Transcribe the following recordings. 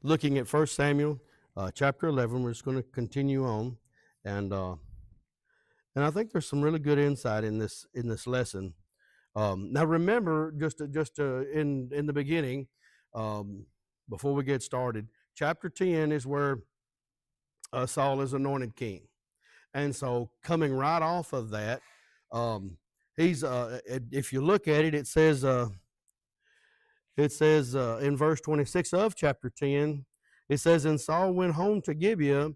looking at 1 Samuel chapter 11. We're just going to continue on, and I think there's some really good insight in this lesson. Now, remember, in the beginning, um, before we get started, chapter 10 is where Saul is anointed king, and so coming right off of that, um, he's if you look at it, it says in verse 26 of chapter 10, it says, And Saul went home to Gibeah,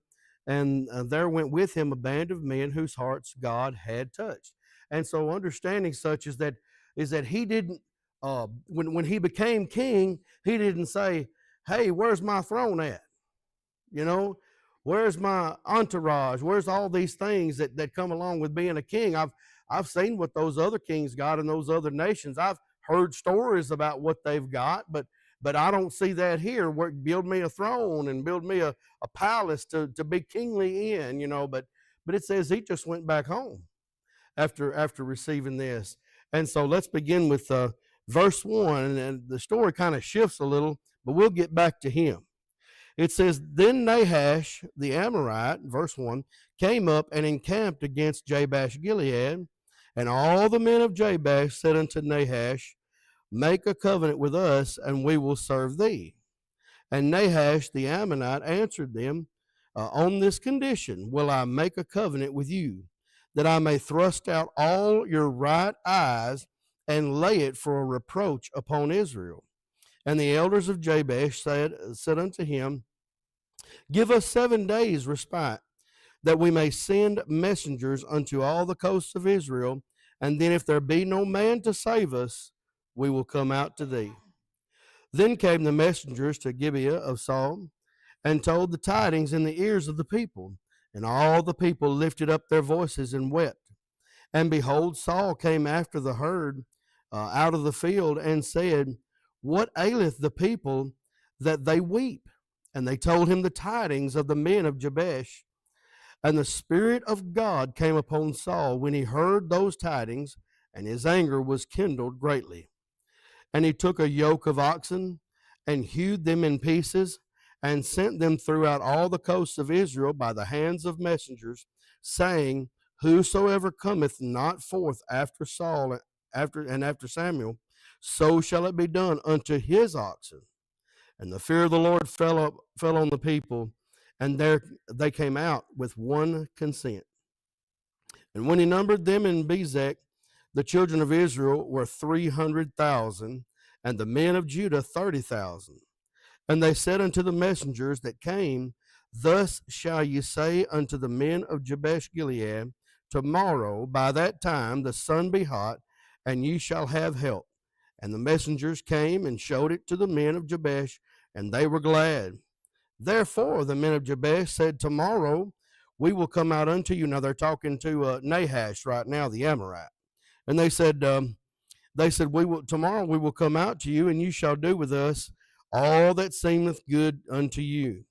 and there went with him a band of men whose hearts God had touched. And so understanding such is that he didn't, when he became king, he didn't say, hey, where's my throne at? You know, where's my entourage? Where's all these things that come along with being a king? I've seen what those other kings got in those other nations. I've heard stories about what they've got, but I don't see that here. Where build me a throne and build me a palace to be kingly in, but it says he just went back home after receiving this. And so let's begin with verse 1, and the story kind of shifts a little, but we'll get back to him. It says, Then Nahash the Amorite, verse 1, came up and encamped against Jabesh Gilead. And all the men of Jabesh said unto Nahash, Make a covenant with us, and we will serve thee. And Nahash the Ammonite answered them, On this condition will I make a covenant with you, that I may thrust out all your right eyes and lay it for a reproach upon Israel. And the elders of Jabesh said unto him, Give us 7 days respite, that we may send messengers unto all the coasts of Israel, and then if there be no man to save us, we will come out to thee. Then came the messengers to Gibeah of Saul, and told the tidings in the ears of the people. And all the people lifted up their voices and wept. And behold, Saul came after the herd out of the field, and said, What aileth the people that they weep? And they told him the tidings of the men of Jabesh. And the Spirit of God came upon Saul when he heard those tidings, and his anger was kindled greatly. And he took a yoke of oxen, and hewed them in pieces, and sent them throughout all the coasts of Israel by the hands of messengers, saying, Whosoever cometh not forth after Saul after Samuel, so shall it be done unto his oxen. And the fear of the Lord fell on the people, and there they came out with one consent. And when he numbered them in Bezek, the children of Israel were 300,000, and the men of Judah 30,000. And they said unto the messengers that came, Thus shall ye say unto the men of Jabesh Gilead, Tomorrow by that time the sun be hot, and ye shall have help. And the messengers came and showed it to the men of Jabesh, and they were glad. Therefore the men of Jabesh said, Tomorrow we will come out unto you. Now they're talking to Nahash right now, the Amorite. And they said, Tomorrow we will come out to you, and you shall do with us all that seemeth good unto you.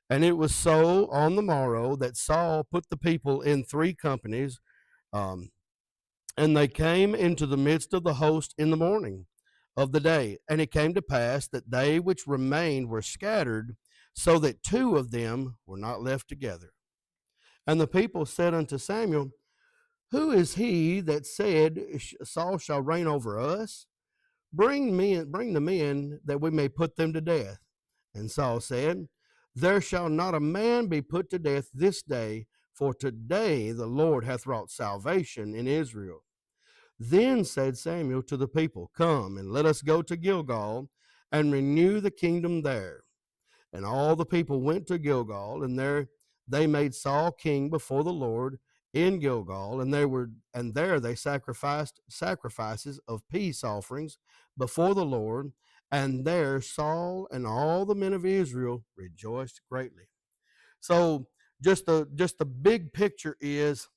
And it was so on the morrow that Saul put the people in 3 companies, and they came into the midst of the host in the morning of the day. And it came to pass that they which remained were scattered, so that 2 of them were not left together. And the people said unto Samuel, Who is he that said, Saul shall reign over us? Bring the men, that we may put them to death. And Saul said, There shall not a man be put to death this day, for today the Lord hath wrought salvation in Israel. Then said Samuel to the people, Come, and let us go to Gilgal, and renew the kingdom there. And all the people went to Gilgal, and there they made Saul king before the Lord in Gilgal, and there they sacrificed sacrifices of peace offerings before the Lord, and there Saul and all the men of Israel rejoiced greatly. So just the big picture is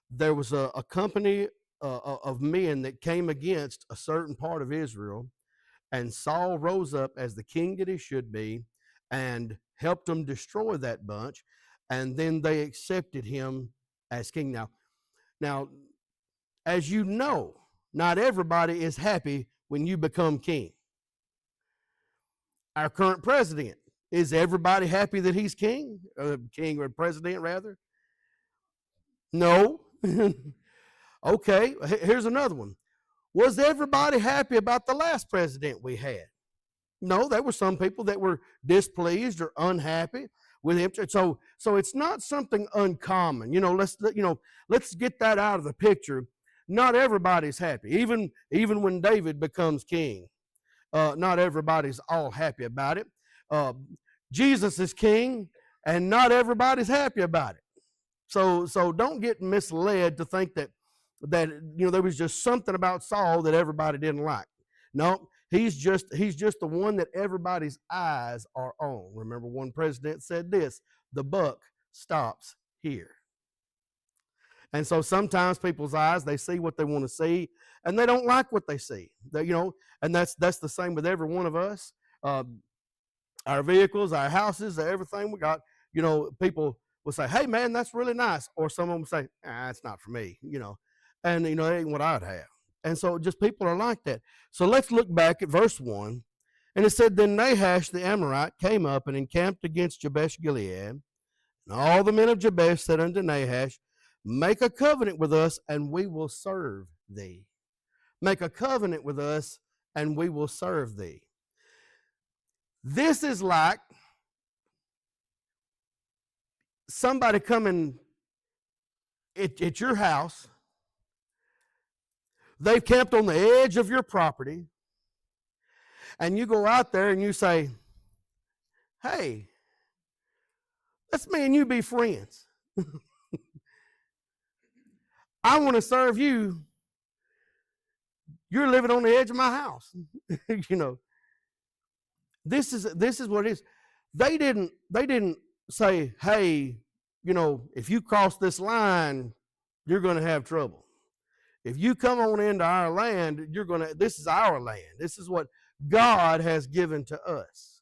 there was a company of men that came against a certain part of Israel, and Saul rose up as the king that he should be and helped them destroy that bunch, and then they accepted him as king. Now, as you know, not everybody is happy when you become king. Our current president Is everybody happy that he's king? King or president, rather? No. Okay, here's another one. Was everybody happy about the last president we had? No, there were some people that were displeased or unhappy with him. So it's not something uncommon. Let's get that out of the picture. Not everybody's happy. Even when David becomes king, not everybody's all happy about it. Jesus is king, and not everybody's happy about it. So don't get misled to think that there was just something about Saul that everybody didn't like. No, he's just the one that everybody's eyes are on. Remember, one president said this: the buck stops here. And so sometimes people's eyes, they see what they want to see, and they don't like what they see. And that's the same with every one of us. Our vehicles, our houses, everything we got. People will say, "Hey, man, that's really nice," or some of them say, "It's not for me." And it ain't what I'd have. And so just people are like that. So let's look back at verse 1. And it said, Then Nahash the Amorite came up and encamped against Jabesh Gilead. And all the men of Jabesh said unto Nahash, Make a covenant with us, and we will serve thee. Make a covenant with us, and we will serve thee. This is like somebody coming at your house. They've camped on the edge of your property, and you go out there and you say, "Hey, let's me and you be friends. I want to serve you. You're living on the edge of my house." This is what it is. They didn't say, "Hey, if you cross this line, you're going to have trouble. If you come on into our land, this is our land. This is what God has given to us."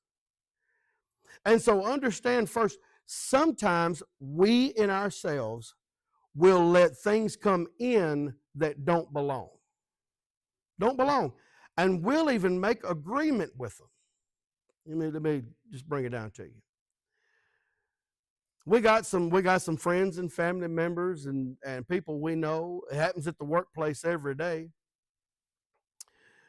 And so understand first, sometimes we in ourselves will let things come in that don't belong. Don't belong. And we'll even make agreement with them. Let me just bring it down to you. We got some friends and family members and people we know. It happens at the workplace every day.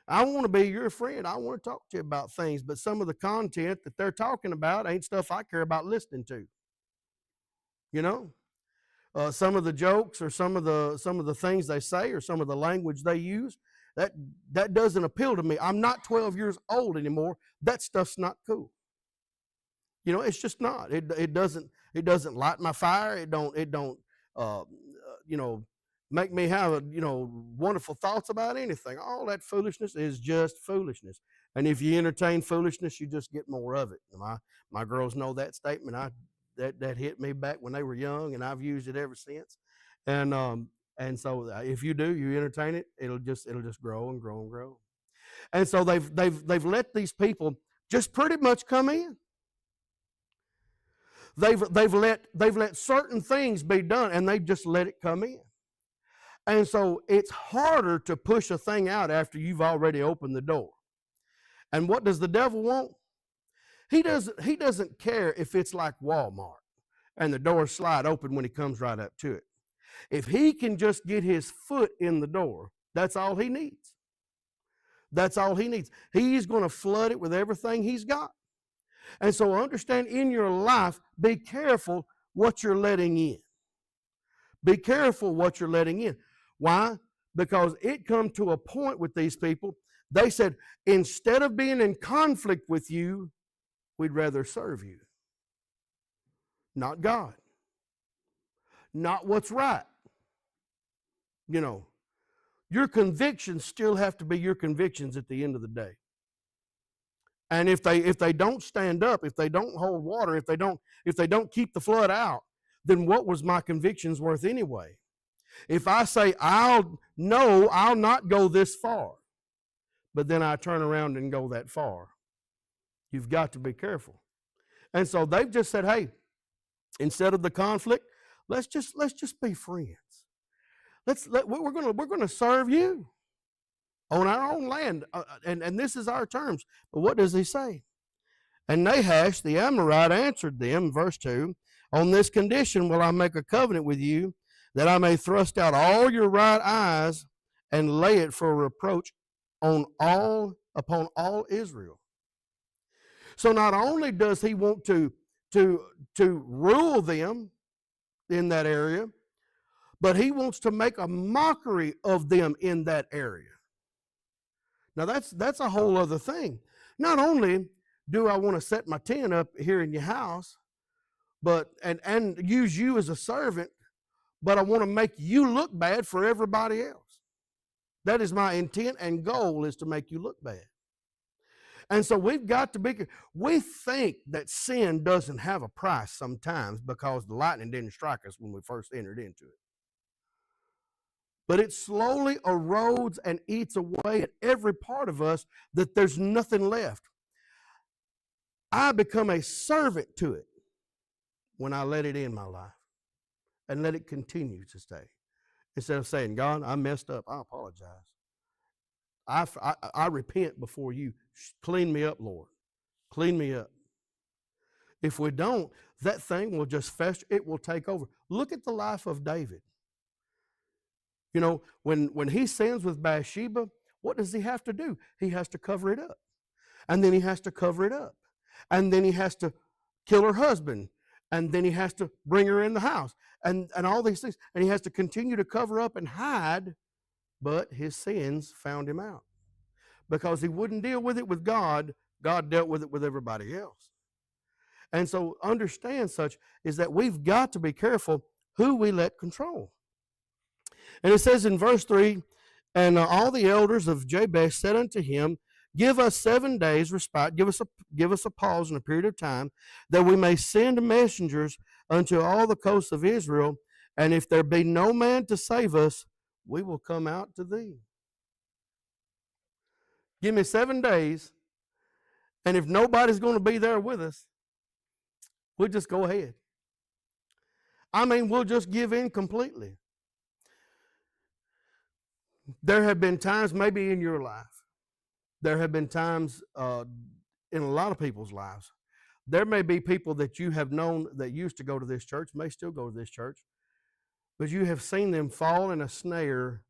I want to be your friend. I want to talk to you about things, but some of the content that they're talking about ain't stuff I care about listening to. Some of the jokes or some of the things they say or some of the language they use, that doesn't appeal to me. I'm not 12 years old anymore. That stuff's not cool. It's just not. It doesn't light my fire. It don't make me have wonderful thoughts about anything. All that foolishness is just foolishness. And if you entertain foolishness, you just get more of it. My girls know that statement. That hit me back when they were young, and I've used it ever since. And so if you entertain it, it'll just grow and grow and grow. And so they've let these people just pretty much come in. They've let certain things be done, and they've just let it come in. And so it's harder to push a thing out after you've already opened the door. And what does the devil want? He doesn't care if it's like Walmart and the doors slide open when he comes right up to it. If he can just get his foot in the door, that's all he needs. That's all he needs. He's going to flood it with everything he's got. And so understand, in your life, be careful what you're letting in. Be careful what you're letting in. Why? Because it come to a point with these people, they said, instead of being in conflict with you, we'd rather serve you. Not God. Not what's right. Your convictions still have to be your convictions at the end of the day. And if they don't stand up, if they don't hold water, if they don't keep the flood out, then what was my convictions worth anyway? If I say I'll not go this far, but then I turn around and go that far, you've got to be careful. And so they've just said, hey, instead of the conflict, let's just be friends. We're going to serve you on our own land, and this is our terms. But what does he say? And Nahash the Amorite answered them, verse 2, on this condition will I make a covenant with you, that I may thrust out all your right eyes and lay it for a reproach upon all Israel. So not only does he want to rule them in that area, but he wants to make a mockery of them in that area. Now that's a whole other thing. Not only do I want to set my tent up here in your house, but and use you as a servant, but I want to make you look bad for everybody else. That is my intent and goal, is to make you look bad. And so we've got to be, we think that sin doesn't have a price sometimes because the lightning didn't strike us when we first entered into it. But it slowly erodes and eats away at every part of us that there's nothing left. I become a servant to it when I let it in my life and let it continue to stay. Instead of saying, God, I messed up, I apologize. I repent before you. Clean me up, Lord. Clean me up. If we don't, that thing will just fester. It will take over. Look at the life of David. You know, when he sins with Bathsheba, what does he have to do? He has to cover it up. And then he has to cover it up. And then he has to kill her husband. And then he has to bring her in the house. And all these things. And he has to continue to cover up and hide. But his sins found him out. Because he wouldn't deal with it with God, God dealt with it with everybody else. And so understand such is that we've got to be careful who we let control. And it says in verse 3, and all the elders of Jabesh said unto him, give us 7 days respite, give us a pause in a period of time, that we may send messengers unto all the coasts of Israel, and if there be no man to save us, we will come out to thee. Give me 7 days, and if nobody's going to be there with us, we'll just go ahead. I mean, we'll just give in completely. There have been times, maybe in your life, there have been times in a lot of people's lives, there may be people that you have known that used to go to this church, may still go to this church, but you have seen them fall in a snare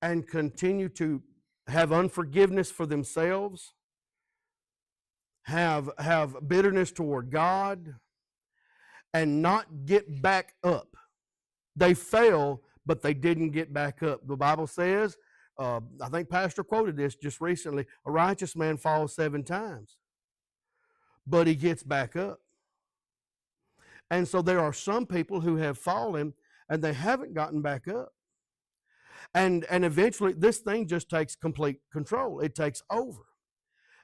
and continue to have unforgiveness for themselves, have bitterness toward God, and not get back up. They fell, but they didn't get back up. The Bible says, I think Pastor quoted this just recently, a righteous man falls 7 times, but he gets back up. And so there are some people who have fallen and they haven't gotten back up. And eventually this thing just takes complete control. It takes over.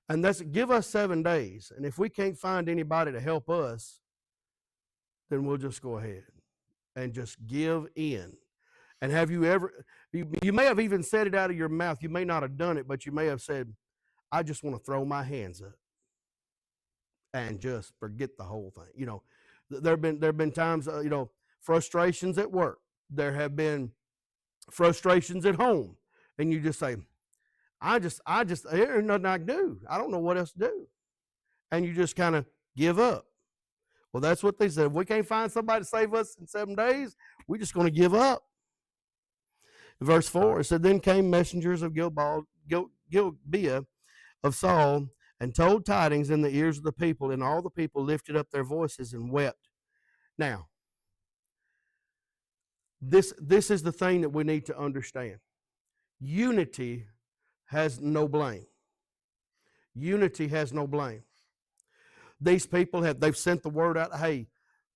And that's, give us 7 days. And if we can't find anybody to help us, then we'll just go ahead and just give in. And have you ever, you may have even said it out of your mouth. You may not have done it, but you may have said, I just want to throw my hands up and just forget the whole thing. You know, there have been times, you know, frustrations at work. There have been frustrations at home. And you just say, I just, there's nothing I can do. I don't know what else to do. And you just kind of give up. Well, that's what they said. If we can't find somebody to save us in 7 days, we're just going to give up. Verse 4, it said, then came messengers of Gibeah of Saul, and told tidings in the ears of the people, and all the people lifted up their voices and wept. Now, this is the thing that we need to understand. Unity has no blame. Unity has no blame. These people they've sent the word out, hey,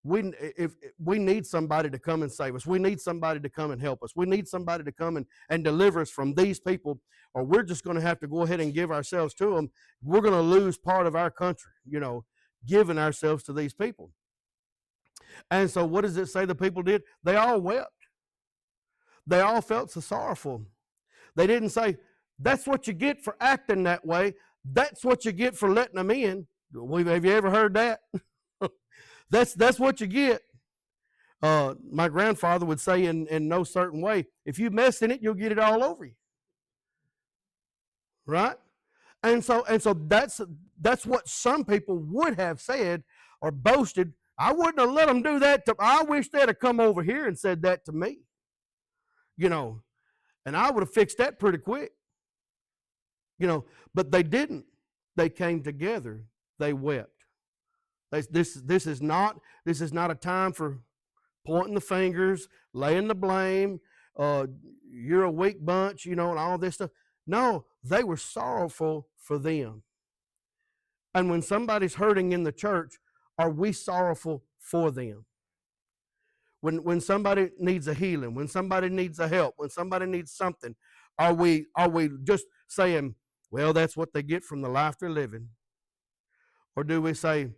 if we need somebody to come and save us. We need somebody to come and help us. We need somebody to come and deliver us from these people, or we're just going to have to go ahead and give ourselves to them. We're going to lose part of our country, you know, giving ourselves to these people. And so what does it say the people did? They all wept. They all felt so sorrowful. They didn't say, that's what you get for acting that way. That's what you get for letting them in. Have you ever heard that? That's what you get. My grandfather would say in no certain way, if you mess in it, you'll get it all over you. Right? And so that's what some people would have said or boasted. I wouldn't have let them do that. I wish they'd have come over here and said that to me, you know, and I would have fixed that pretty quick, you know. But they didn't. They came together. They wept. This is not a time for pointing the fingers, laying the blame. You're a weak bunch, you know, and all this stuff. No, they were sorrowful for them. And when somebody's hurting in the church, are we sorrowful for them? When somebody needs a healing, when somebody needs a help, when somebody needs something, are we just saying, well, that's what they get from the life they're living? Or do we say,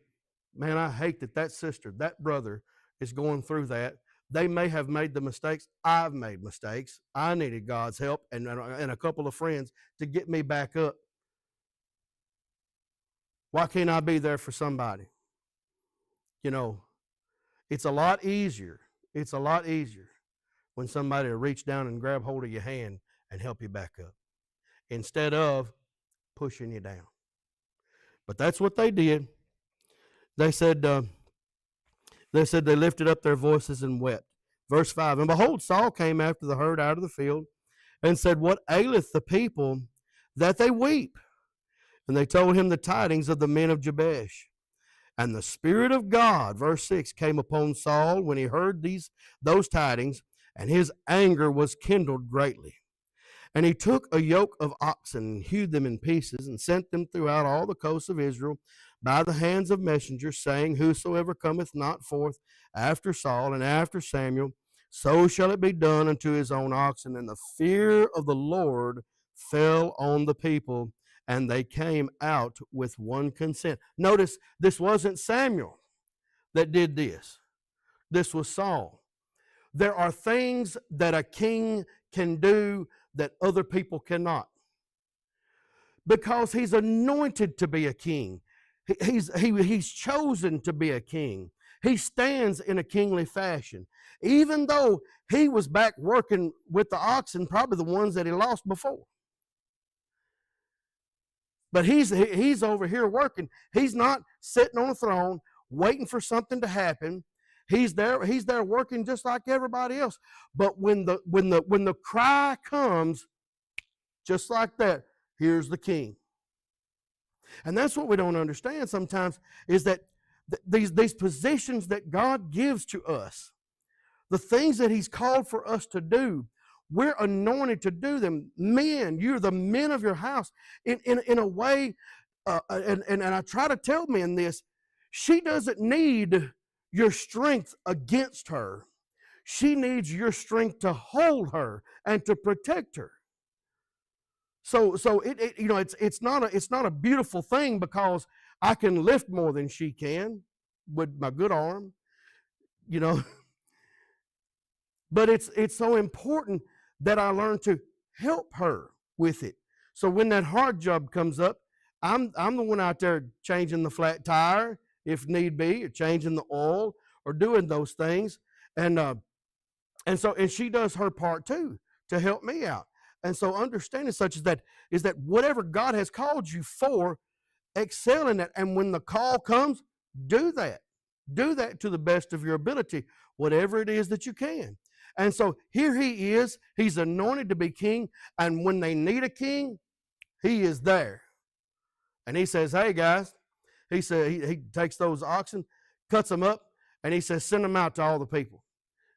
man, I hate that sister, that brother is going through that. They may have made the mistakes. I've made mistakes. I needed God's help and a couple of friends to get me back up. Why can't I be there for somebody? You know, it's a lot easier. It's a lot easier when somebody will reach down and grab hold of your hand and help you back up instead of pushing you down. But that's what they did. They said they lifted up their voices and wept. Verse 5, and behold, Saul came after the herd out of the field and said, what aileth the people that they weep? And they told him the tidings of the men of Jabesh. And the Spirit of God, verse 6, came upon Saul when he heard those tidings, and his anger was kindled greatly. And he took a yoke of oxen and hewed them in pieces and sent them throughout all the coasts of Israel by the hands of messengers, saying, whosoever cometh not forth after Saul and after Samuel, so shall it be done unto his own oxen. And the fear of the Lord fell on the people, and they came out with one consent. Notice, this wasn't Samuel that did this. This was Saul. There are things that a king can do that other people cannot, because he's anointed to be a king. He's chosen to be a king. He stands in a kingly fashion, even though he was back working with the oxen, probably the ones that he lost before. But he's over here working. He's not sitting on a throne waiting for something to happen. He's there working just like everybody else. But when the cry comes, just like that, here's the king. And that's what we don't understand sometimes, is that these positions that God gives to us, the things that he's called for us to do, we're anointed to do them. Men, you're the men of your house. In a way, and I try to tell men this, she doesn't need your strength against her. She needs your strength to hold her and to protect her. So it's not a beautiful thing because I can lift more than she can with my good arm, you know. But it's so important that I learn to help her with it. So when that hard job comes up, I'm the one out there changing the flat tire if need be, or changing the oil, or doing those things. And she does her part too to help me out. And so understanding such is that whatever God has called you for, excel in that. And when the call comes, do that. Do that to the best of your ability, whatever it is that you can. And so here he is. He's anointed to be king. And when they need a king, he is there. And he says, hey, guys, he said he takes those oxen, cuts them up, and he says, send them out to all the people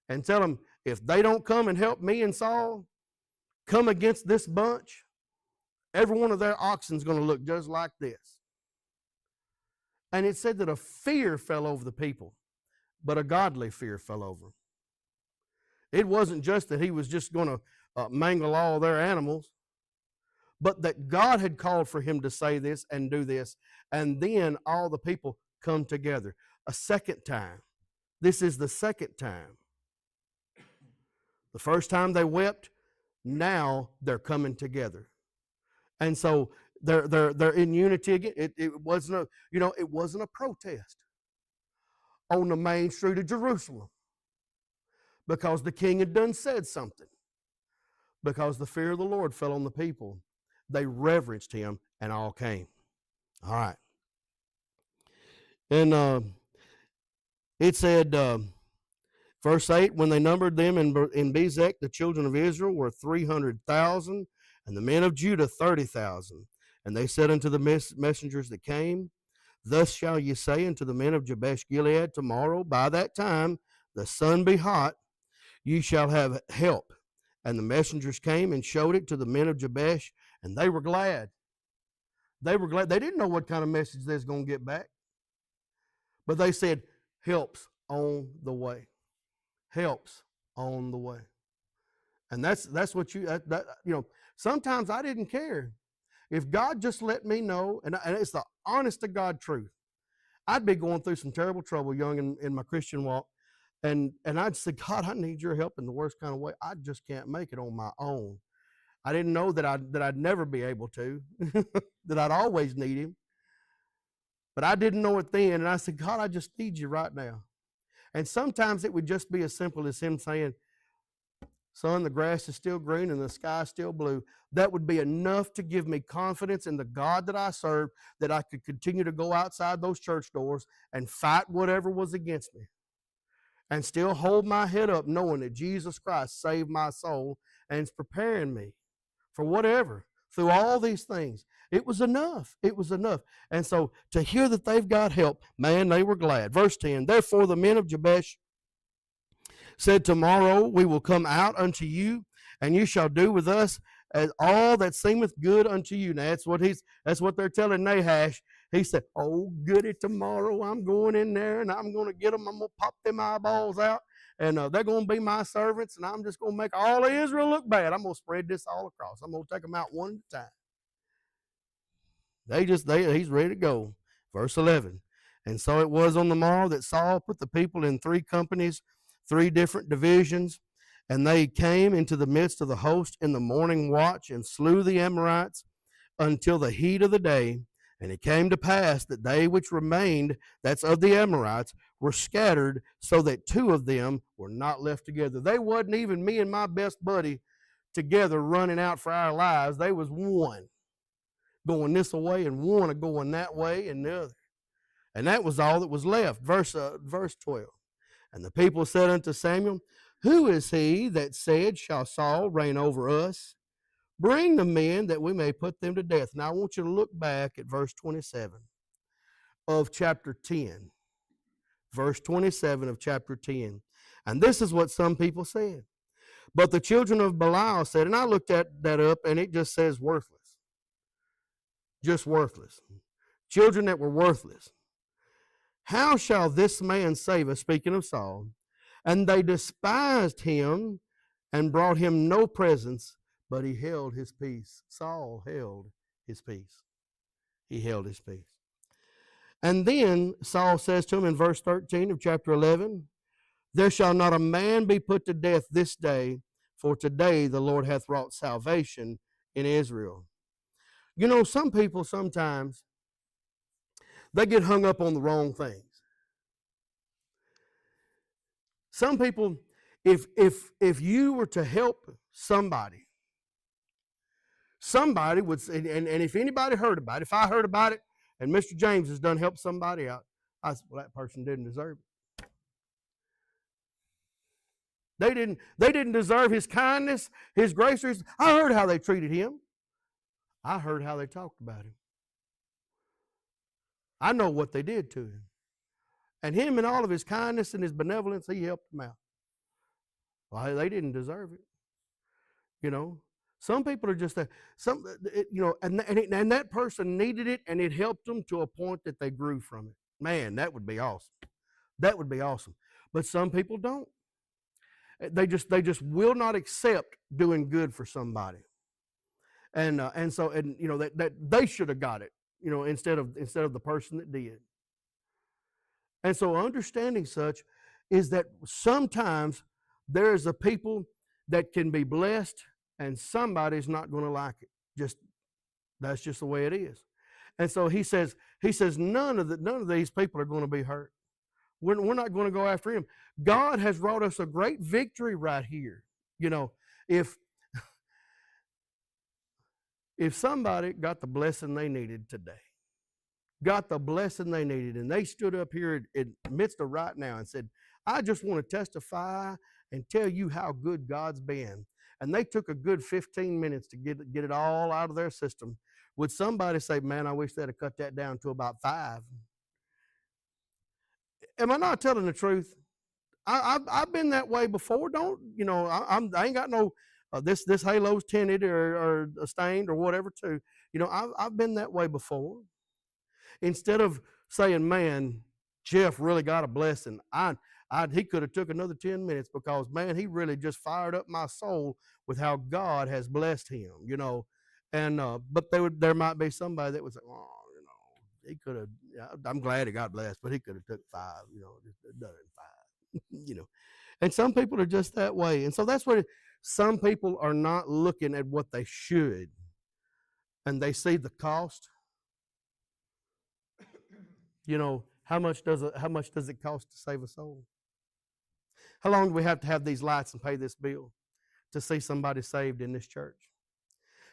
and tell them, if they don't come and help me and Saul come against this bunch, every one of their oxen is going to look just like this. And it said that a fear fell over the people, but a godly fear fell over them. It wasn't just that he was just going to mangle all their animals, but that God had called for him to say this and do this. And then all the people come together a second time. This is the second time. The first time they wept, now they're coming together. And so they're in unity again. It wasn't a protest on the main street of Jerusalem because the king had done said something. Because the fear of the Lord fell on the people, They reverenced him, and all came. All right. And it said, verse 8, when they numbered them in Bezek, the children of Israel were 300,000, and the men of Judah 30,000. And they said unto the messengers that came, thus shall ye say unto the men of Jabesh Gilead, tomorrow by that time the sun be hot, ye shall have help. And the messengers came and showed it to the men of Jabesh, and they were glad. They were glad. They didn't know what kind of message they was going to get back. But they said, help's on the way. Help's on the way. And that's what you know, sometimes I didn't care. If God just let me know, and it's the honest to God truth, I'd be going through some terrible trouble young in my Christian walk, and I'd say, God, I need your help in the worst kind of way. I just can't make it on my own. I didn't know that I'd never be able to, that I'd always need him. But I didn't know it then, and I said, God, I just need you right now. And sometimes it would just be as simple as him saying, son, the grass is still green and the sky is still blue. That would be enough to give me confidence in the God that I serve, that I could continue to go outside those church doors and fight whatever was against me, and still hold my head up knowing that Jesus Christ saved my soul and is preparing me for whatever. Through all these things, it was enough. It was enough. And so to hear that they've got help, man, they were glad. Verse 10, therefore the men of Jabesh said, tomorrow we will come out unto you, and you shall do with us as all that seemeth good unto you. Now that's what they're telling Nahash. He said, oh, goody, tomorrow I'm going in there and I'm going to get them. I'm going to pop them eyeballs out, and they're going to be my servants, and I'm just going to make all of Israel look bad. I'm going to spread this all across. I'm going to take them out one at a time. He's ready to go. Verse 11, and so it was on the morrow that Saul put the people in 3 companies, 3 different divisions, and they came into the midst of the host in the morning watch and slew the Amorites until the heat of the day. And it came to pass that they which remained, that's of the Amorites, were scattered, so that 2 of them were not left together. They wasn't even me and my best buddy together running out for our lives. They was one going this way and one going that way and the other. And that was all that was left. Verse 12. And the people said unto Samuel, who is he that said, shall Saul reign over us? Bring the men that we may put them to death. Now I want you to look back at verse 27 of chapter 10. Verse 27 of chapter 10. And this is what some people said. But the children of Belial said, and I looked that up, and it just says worthless. Just worthless. Children that were worthless. How shall this man save us? Speaking of Saul. And they despised him and brought him no presents, but he held his peace. Saul held his peace. He held his peace. And then Saul says to him in verse 13 of chapter 11, there shall not a man be put to death this day, for today the Lord hath wrought salvation in Israel. You know, some people sometimes, they get hung up on the wrong things. Some people, if you were to help somebody would, and if anybody heard about it, if I heard about it, and Mr. James has done help somebody out, I said, well, that person didn't deserve it. They didn't deserve his kindness, his grace. I heard how they treated him. I heard how they talked about him. I know what they did to him. And him and all of his kindness and his benevolence, he helped them out. Well, they didn't deserve it. You know, some people are just that. And that person needed it, and it helped them to a point that they grew from it. Man, that would be awesome. That would be awesome. But some people don't. They just will not accept doing good for somebody. And so that they should have got it, instead of the person that did. And so understanding such is that sometimes there is a people that can be blessed and somebody's not going to like it. That's just the way it is. And so he says none of these people are going to be hurt. We're not going to go after him. God has brought us a great victory right here. If If somebody got the blessing they needed today, got the blessing they needed, and they stood up here in the midst of right now and said, I just want to testify and tell you how good God's been, and they took a good 15 minutes to get it all out of their system, would somebody say, man, I wish they'd have cut that down to about 5? Am I not telling the truth? I've been that way before. Don't you know? I ain't got no this halo's tinted or stained or whatever. Too, you know, I've been that way before. Instead of saying, "Man, Jeff really got a blessing," he could have took another 10 minutes because man, he really just fired up my soul with how God has blessed him. You know, and but there might be somebody that would say, "Oh, you know, he could have." Yeah, I'm glad he got blessed, but he could have took 5. You know, just done it in 5. You know, and some people are just that way, and so that's what some people are not looking at what they should, and they see the cost. You know, how much does it cost to save a soul? How long do we have to have these lights and pay this bill to see somebody saved in this church?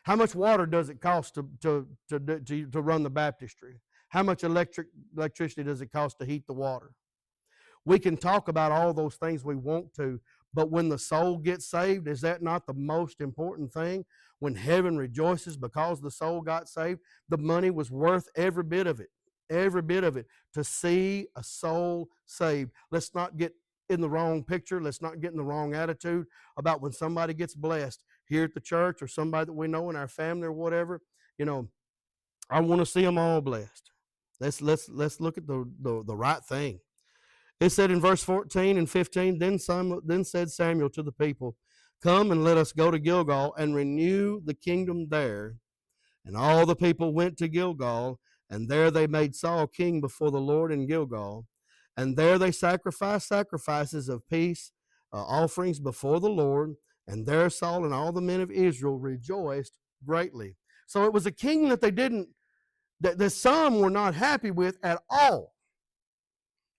How much water does it cost to run the baptistry? How much electricity does it cost to heat the water? We can talk about all those things we want to, but when the soul gets saved, is that not the most important thing? When heaven rejoices because the soul got saved, the money was worth every bit of it to see a soul saved. Let's not get in the wrong picture. Let's not get in the wrong attitude about when somebody gets blessed here at the church or somebody that we know in our family or whatever. You know, I want to see them all blessed. Let's look at the right thing. It said in verse 14 and 15, then said Samuel to the people, come and let us go to Gilgal and renew the kingdom there. And all the people went to Gilgal, and there they made Saul king before the Lord in Gilgal. And there they sacrificed sacrifices of peace offerings before the Lord. And there Saul and all the men of Israel rejoiced greatly. So it was a king that some were not happy with at all.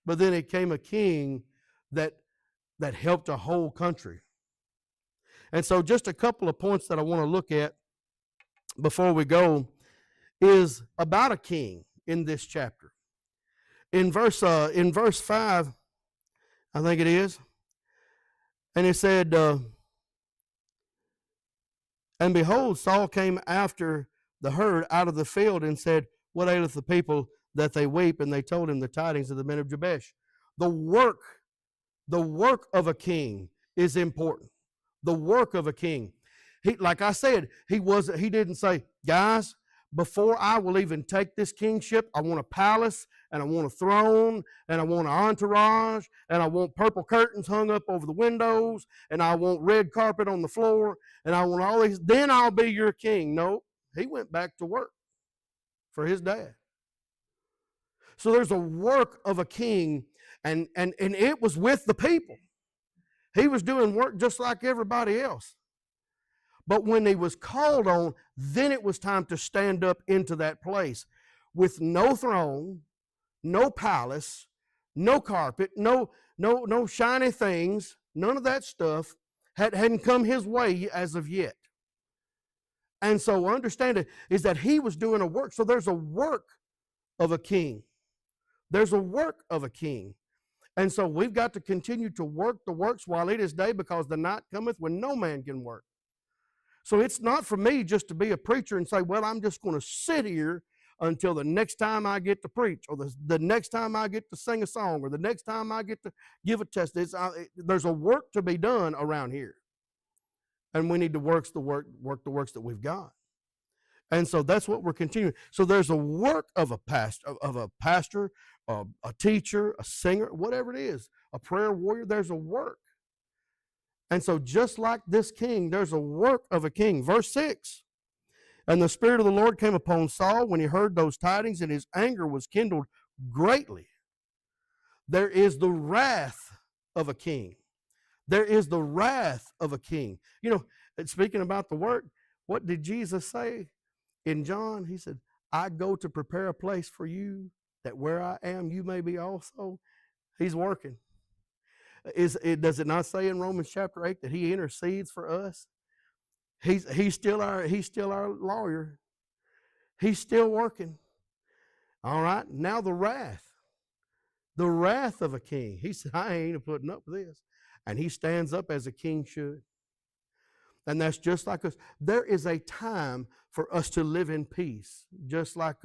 But then it came a king that helped a whole country. And so just a couple of points that I want to look at before we go is about a king in this chapter. In verse 5, I think it is, and it said, and behold, Saul came after the herd out of the field and said, what aileth the people that they weep? And they told him the tidings of the men of Jabesh. The work of a king is important. The work of a king. Like I said, he didn't say, guys, before I will even take this kingship, I want a palace, and I want a throne, and I want an entourage, and I want purple curtains hung up over the windows, and I want red carpet on the floor, and I want all these, then I'll be your king. No, he went back to work for his dad. So there's a work of a king, and it was with the people. He was doing work just like everybody else. But when he was called on, then it was time to stand up into that place with no throne, no palace, no carpet, no shiny things, none of that stuff hadn't come his way as of yet. And so understand it is that he was doing a work. So there's a work of a king. There's a work of a king. And so we've got to continue to work the works while it is day, because the night cometh when no man can work. So it's not for me just to be a preacher and say, well, I'm just going to sit here until the next time I get to preach, or the next time I get to sing a song, or the next time I get to give a test. There's a work to be done around here. And we need to work the works that we've got. And so that's what we're continuing. So there's a work of a pastor, a teacher, a singer, whatever it is, a prayer warrior. There's a work. And so just like this king, there's a work of a king. Verse 6, and the Spirit of the Lord came upon Saul when he heard those tidings, and his anger was kindled greatly. There is the wrath of a king. There is the wrath of a king. You know, speaking about the work, what did Jesus say in John? He said, I go to prepare a place for you, that where I am, you may be also. He's working. Does it not say in Romans chapter 8 that he intercedes for us? He's still our lawyer. He's still working. All right. Now the wrath of a king. He said, I ain't putting up with this. And he stands up as a king should. And that's just like us. There is a time for us to live in peace, just like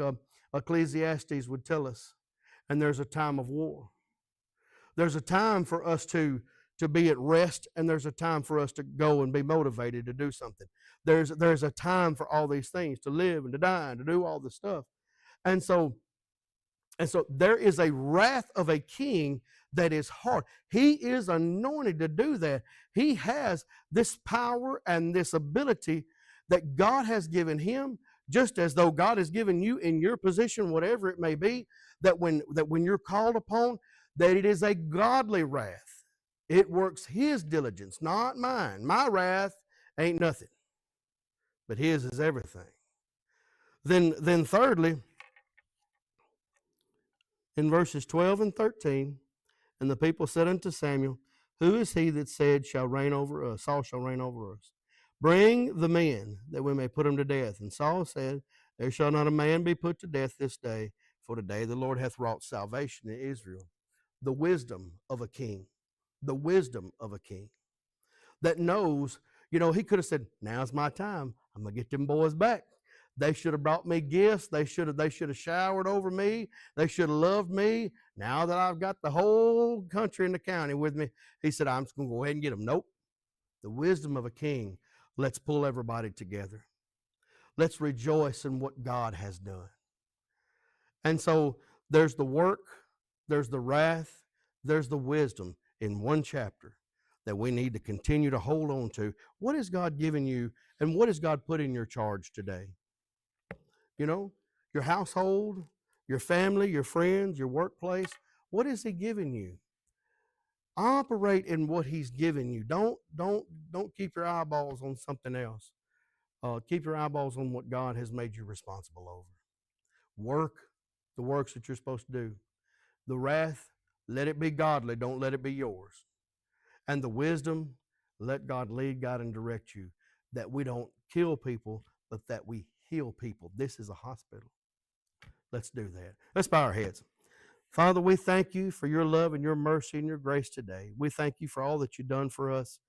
Ecclesiastes would tell us. And there's a time of war. There's a time for us to be at rest, and there's a time for us to go and be motivated to do something. There's a time for all these things, to live and to die and to do all this stuff. And so there is a wrath of a king that is hard. He is anointed to do that. He has this power and this ability that God has given him, just as though God has given you in your position, whatever it may be, that when you're called upon, that it is a godly wrath. It works his diligence, not mine. My wrath ain't nothing, but his is everything. Then thirdly, in verses 12 and 13, and the people said unto Samuel, who is he that said shall reign over us? Saul shall reign over us. Bring the men, that we may put them to death. And Saul said, there shall not a man be put to death this day, for today the Lord hath wrought salvation in Israel. The wisdom of a king. The wisdom of a king that knows, he could have said, now's my time. I'm going to get them boys back. They should have brought me gifts. They should have showered over me. They should have loved me. Now that I've got the whole country and the county with me, he said, I'm just going to go ahead and get them. Nope. The wisdom of a king. Let's pull everybody together. Let's rejoice in what God has done. And so there's the work, there's the wrath, there's the wisdom in one chapter that we need to continue to hold on to. What has God given you, and what has God put in your charge today? Your household, your family, your friends, your workplace. What is he giving you? Operate in what he's given you. Don't keep your eyeballs on something else. Keep your eyeballs on what God has made you responsible over. Work the works that you're supposed to do. The wrath, let it be godly. Don't let it be yours. And the wisdom, let God lead, guide, and direct you. That we don't kill people, but that we heal people. This is a hospital. Let's do that. Let's bow our heads. Father, we thank you for your love and your mercy and your grace today. We thank you for all that you've done for us.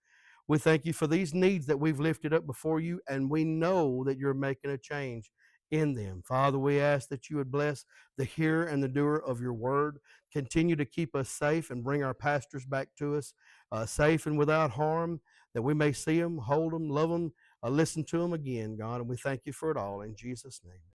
We thank you for these needs that we've lifted up before you, and we know that you're making a change in them. Father, we ask that you would bless the hearer and the doer of your word. Continue to keep us safe and bring our pastors back to us safe and without harm, that we may see them, hold them, love them, listen to them again, God. And we thank you for it all in Jesus' name.